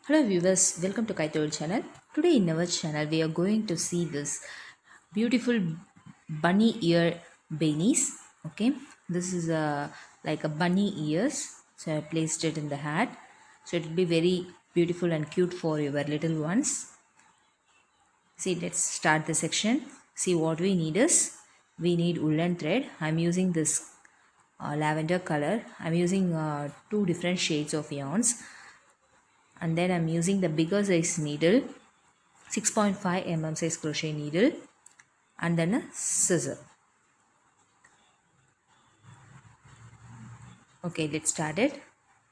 Hello viewers, welcome to Kaithozil channel. Today in our channel we are going to see this beautiful bunny ear beanies. Okay, this is like a bunny ears. So I placed it in the hat. So it will be very beautiful and cute for your little ones. See, let's start the section. See what we need is we need woolen thread. I'm using this lavender color. I'm using two different shades of yarns, and then I'm using the bigger size needle, 6.5 mm size crochet needle, and then a scissor. Okay, let's start it.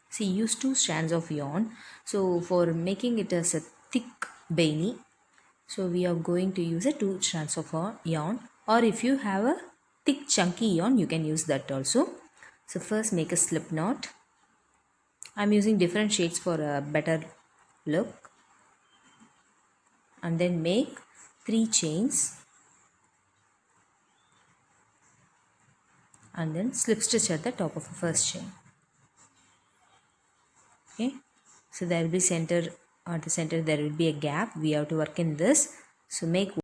See, use two strands of yarn. So for making it as a thick beanie, so we are going to use a two strands of yarn, or if you have a thick chunky yarn you can use that also. So first make a slip knot. I'm using different shades for a better look, and then make 3 chains and then slip stitch at the top of the first chain. Okay, so there will be center, at the center there will be a gap. We have to work in this. So make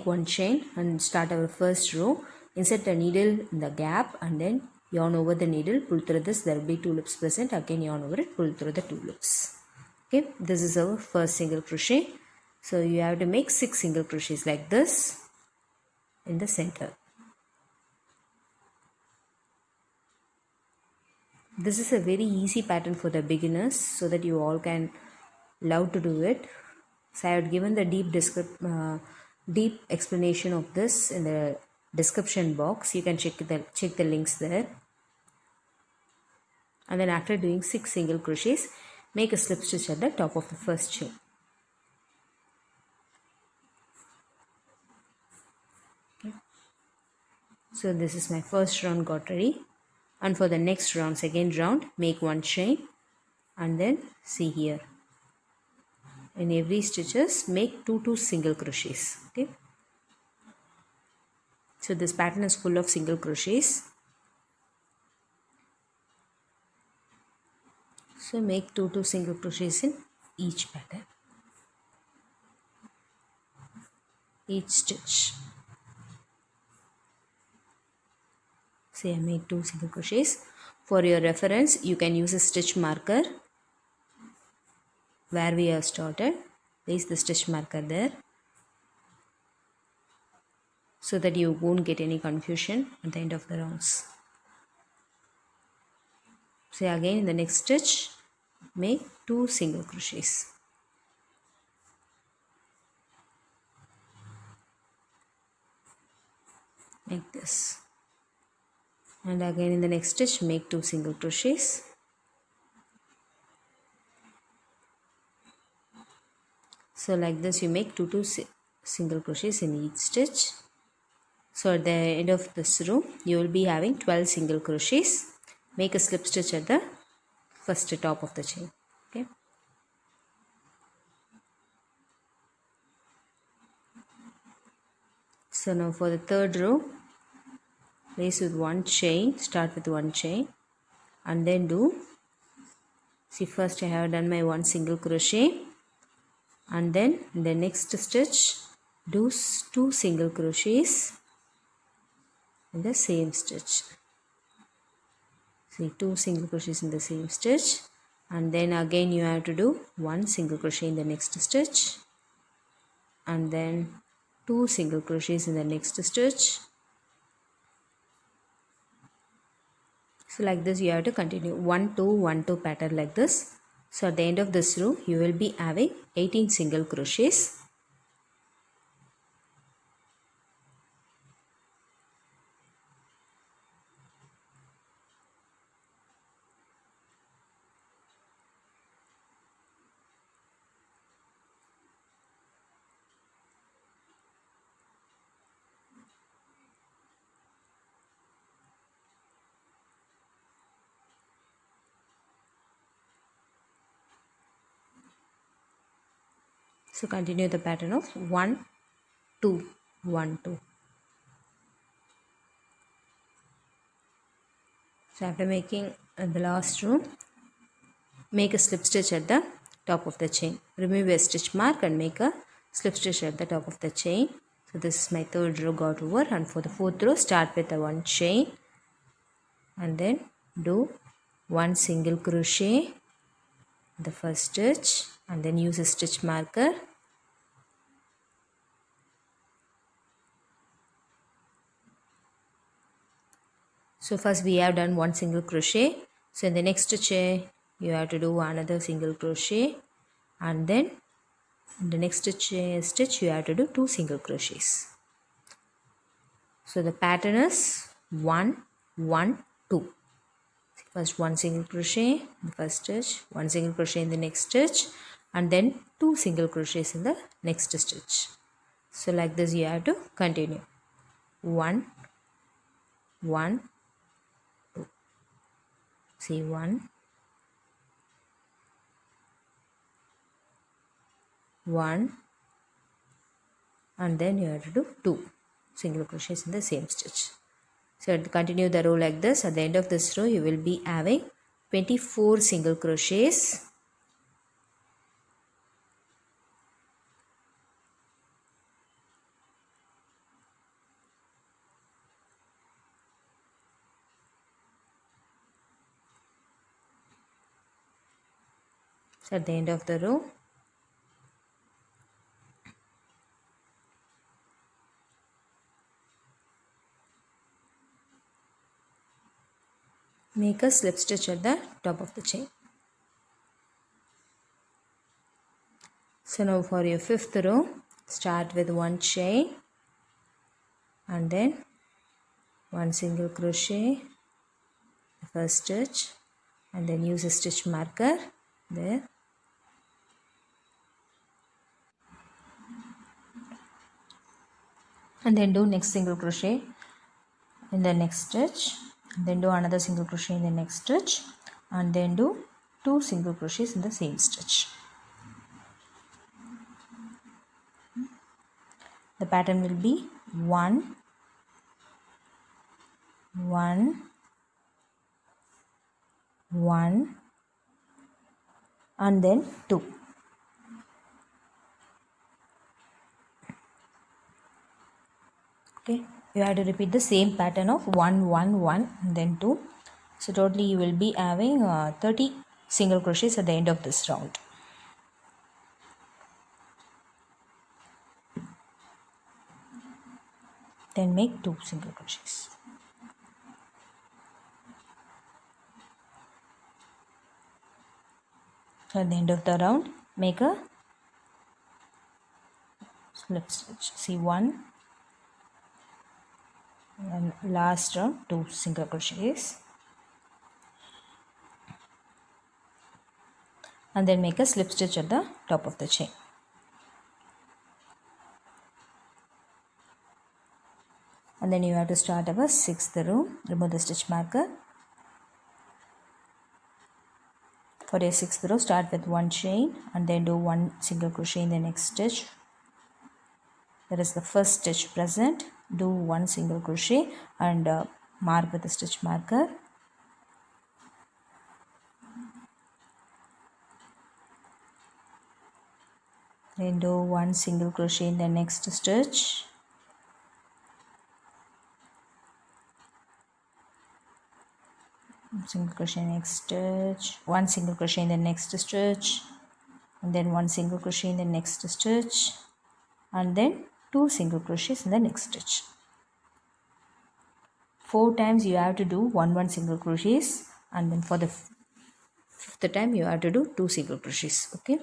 one chain and start our first row. Insert the needle in the gap and then yarn over the needle, pull through this. There will be 2 loops present. Again yarn over it, pull through the 2 loops. Okay, this is our first single crochet. So you have to make 6 single crochets like this in the center. This is a very easy pattern for the beginners, so that you all can love to do it. So I have given the deep explanation of this in the description box. You can check the links there. And then after doing 6 single crochets, make a slip stitch at the top of the first chain. Okay. So this is my first round got ready. And for the next round, second round, make one chain and then see here, in every stitches make 2 single crochets. Okay, so this pattern is full of single crochets. So make 2 single crochets in each pattern, each stitch. See, I made 2 single crochets. For your reference, you can use a stitch marker where we have started. Place the stitch marker there, so that you won't get any confusion at the end of the rounds. So again in the next stitch, make 2 single crochets. Like this. And again in the next stitch, make 2 single crochets. So like this you make 2 single crochets in each stitch. So at the end of this row you will be having 12 single crochets. Make a slip stitch at the first top of the chain. Okay, so now for the third row, place with one chain, start with one chain and then do, see, first I have done my 1 single crochet, and then in the next stitch do 2 single crochets in the same stitch. See, 2 single crochets in the same stitch, and then again you have to do 1 single crochet in the next stitch, and then 2 single crochets in the next stitch. So like this you have to continue 1 2 1 2 pattern like this. So at the end of this row you will be having 18 single crochets. So continue the pattern of 1 2 1 2. So after making the last row, make a slip stitch at the top of the chain. Remove a stitch mark and make a slip stitch at the top of the chain. So this is my third row got over, and for the fourth row start with a 1 chain and then do 1 single crochet in the first stitch and then use a stitch marker. So first we have done 1 single crochet. So in the next stitch you have to do another single crochet, and then in the next stitch you have to do 2 single crochets. So the pattern is 1 1 2. First 1 single crochet in the first stitch, 1 single crochet in the next stitch, and then 2 single crochets in the next stitch. So like this you have to continue. 1 1 2. See 1 1, and then you have to do 2 single crochets in the same stitch. So to continue the row like this, at the end of this row you will be having 24 single crochets. So at the end of the row, make a slip stitch at the top of the chain. So now for your fifth row, start with 1 chain and then 1 single crochet the first stitch, and then use a stitch marker there, and then do next single crochet in the next stitch, and then do another single crochet in the next stitch, and then do 2 single crochets in the same stitch. The pattern will be 1 1 1 and then 2. Okay, you have to repeat the same pattern of 1 1 1 and then 2. So totally you will be having 30 single crochets at the end of this round. Then make 2 single crochets. So at the end of the round, make a slip stitch. See 1 and last round 2 single crochets, and then make a slip stitch at the top of the chain. And then you have to start our sixth row. Remove the stitch marker. For your sixth row, start with 1 chain and then do 1 single crochet in the next stitch. That is the first stitch present. Do 1 single crochet and mark with the stitch marker. Then do 1 single crochet in the next stitch. Single crochet next stitch, 1 single crochet in the next stitch, and then 1 single crochet in the next stitch, and then 2 single crochets in the next stitch. 4 times you have to do 1 single crochets, and then for the fifth time you have to do 2 single crochets. Okay,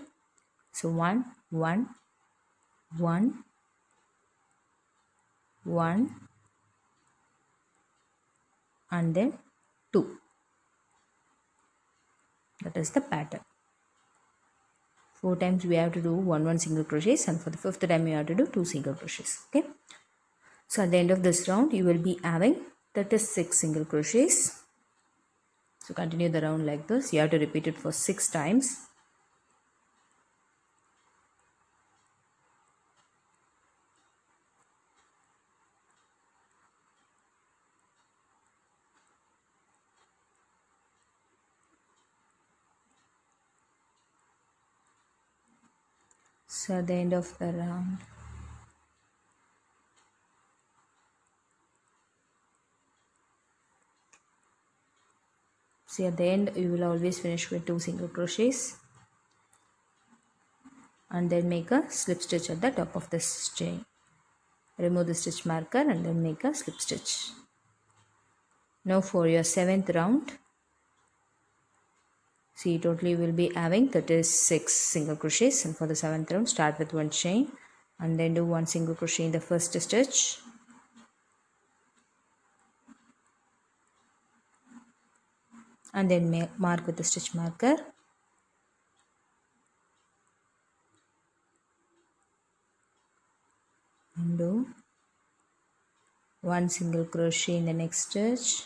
so 1 1 1 1 and then 2. That is the pattern. 4 times we have to do 1 single crochets, and for the fifth time you have to do 2 single crochets. Okay, so at the end of this round you will be having 36 single crochets. So continue the round like this. You have to repeat it for 6 times. So at the end of the round, see at the end you will always finish with 2 single crochets and then make a slip stitch at the top of this chain. Remove the stitch marker and then make a slip stitch. Now for your 7th round, see totally will be having 36 single crochets, and for the 7th round start with 1 chain and then do 1 single crochet in the first stitch. And then mark with the stitch marker. And do 1 single crochet in the next stitch,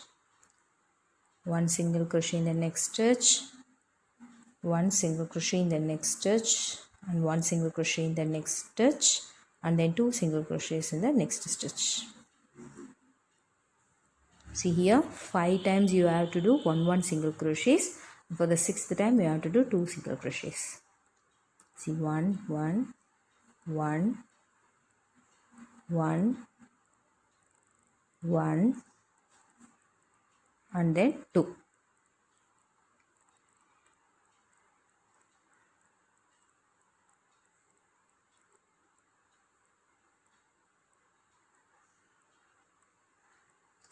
1 single crochet in the next stitch, 1 single crochet in the next stitch, and 1 single crochet in the next stitch, and then 2 single crochets in the next stitch. See here, 5 times you have to do 1 single crochets. For the 6th time you have to do 2 single crochets. See 1 1 1 1 1 and then 2.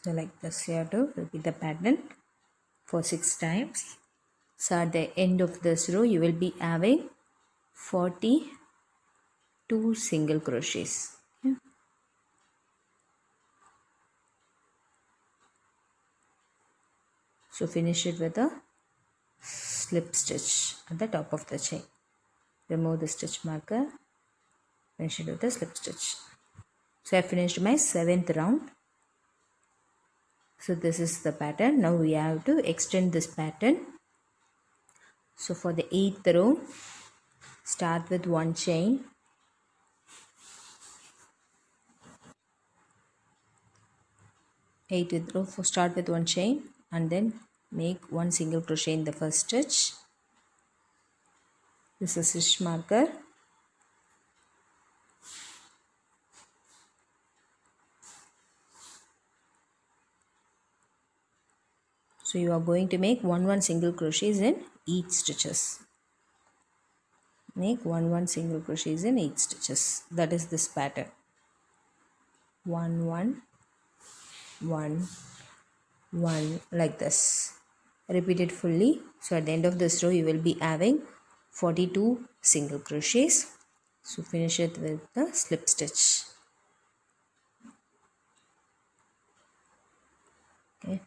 So like this you have to repeat the pattern for 6 times. So at the end of this row you will be having 42 single crochets. Okay. So finish it with a slip stitch at the top of the chain. Remove the stitch marker, finish it with a slip stitch. So I finished my 7th round. So this is the pattern. Now we have to extend this pattern. So for the 8th row, start with 1 chain. Eighth row, start with 1 chain and then make 1 single crochet in the first stitch. This is a stitch marker. So you are going to make 1 single crochets in each stitches. Make 1 single crochets in each stitches. That is this pattern. 1 1 1 1 like this. Repeat it fully. So at the end of this row you will be having 42 single crochets. So finish it with the slip stitch. Okay.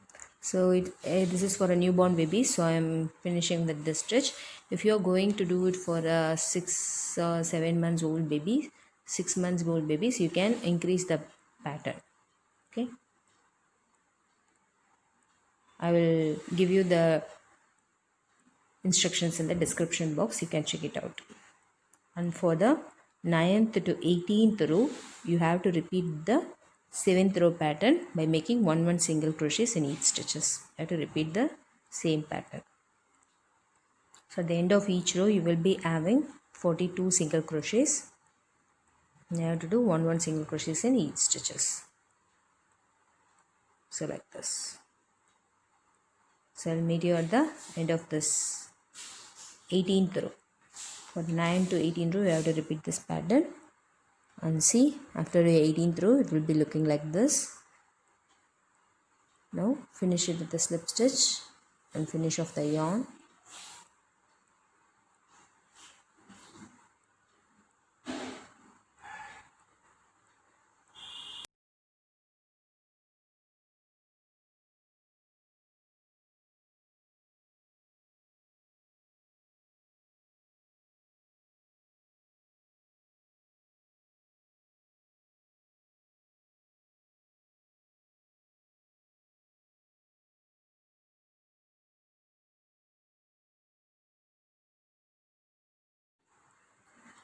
So this is for a newborn baby, so I am finishing with this stitch. If you are going to do it for a 6 or 7 months old baby, 6 months old babies, you can increase the pattern. Okay, I will give you the instructions in the description box, you can check it out. And for the 9th to 18th row you have to repeat the 7th row pattern by making 1 single crochets in each stitches. You have to repeat the same pattern. So at the end of each row you will be having 42 single crochets. You have to do 1 single crochets in each stitches. So like this. So I'll meet you at the end of this 18th row. For 9 to 18 row you have to repeat this pattern. And see, after the 18th row it will be looking like this. Now finish it with the slip stitch and finish off the yarn.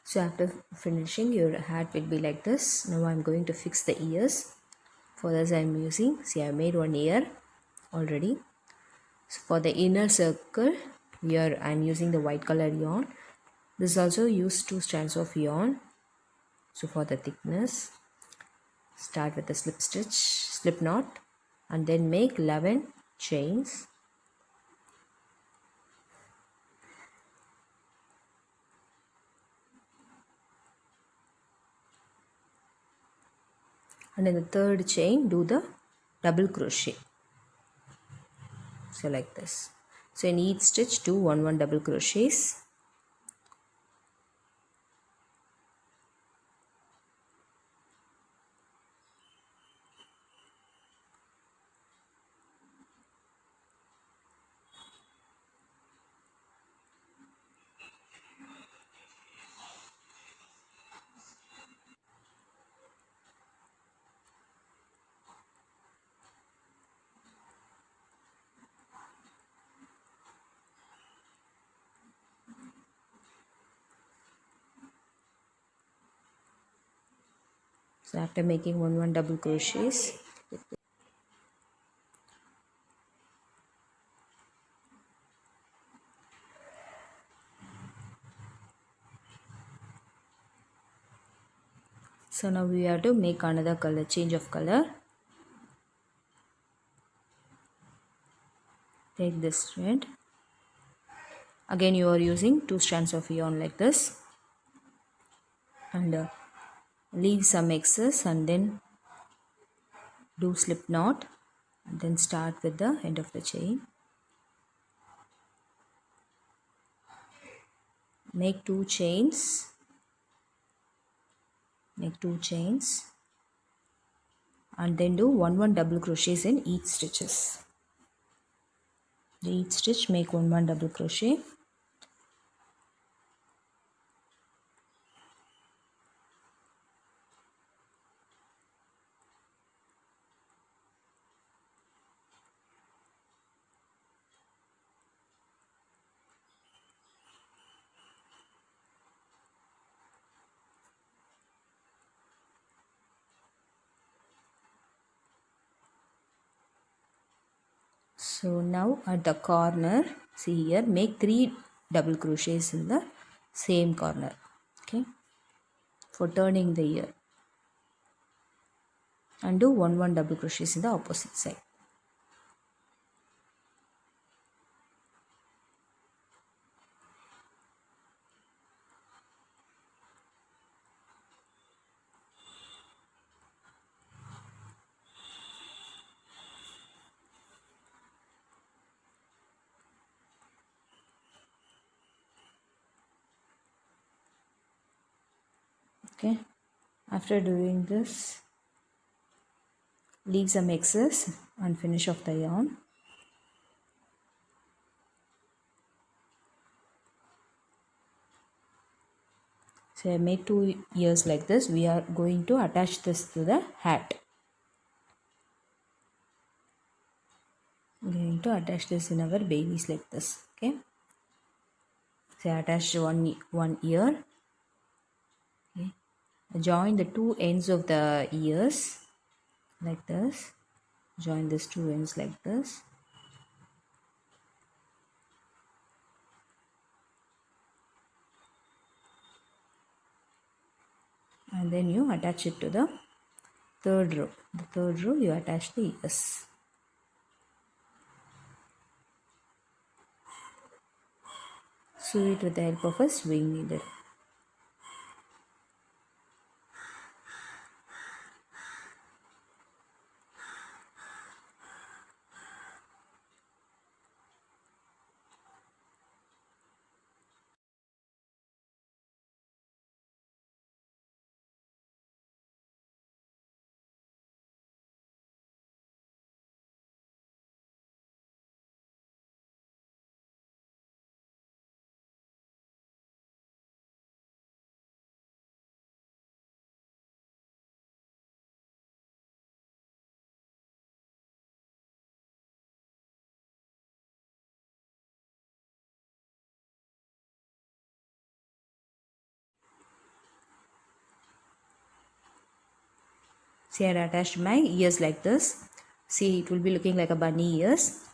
So after finishing, your hat will be like this. Now I'm going to fix the ears. For this I'm using, see I made one ear already. So for the inner circle, here I'm using the white color yarn. This also use 2 strands of yarn. So for the thickness, start with the slip knot, and then make 11 chains. And in the third chain, do the double crochet. So like this. So in each stitch, do 1 double crochets. So after making 1 double crochets, so now we have to make another color, change of color. Take this thread. Again you are using 2 strands of yarn like this, and leave some excess and then do slip knot, and then start with the end of the chain. Make 2 chains. Make 2 chains and then do 1 double crochets in each stitches. Each stitch make 1 double crochet. So now at the corner, see here, make 3 double crochets in the same corner, okay, for turning the ear, and do 1 double crochets in the opposite side. Okay, after doing this, leave some excess and finish off the yarn. So I made 2 ears like this. We are going to attach this to the hat. We are going to attach this in our babies like this. Okay. So I attached one ear. Okay. Join the 2 ends of the ears like this. Join these 2 ends like this. And then you attach it to the third row. The third row you attach the ears. Sew it with the help of a sewing needle. See, I attached my ears like this. See, it will be looking like a bunny ears.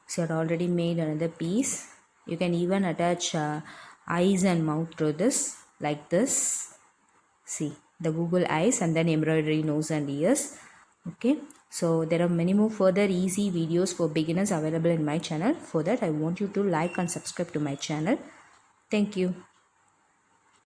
So I had already made another piece. You can even attach eyes and mouth through this, like this. See the Google eyes and then embroidery nose and ears. Okay, so there are many more further easy videos for beginners available in my channel. For that I want you to like and subscribe to my channel. Thank you.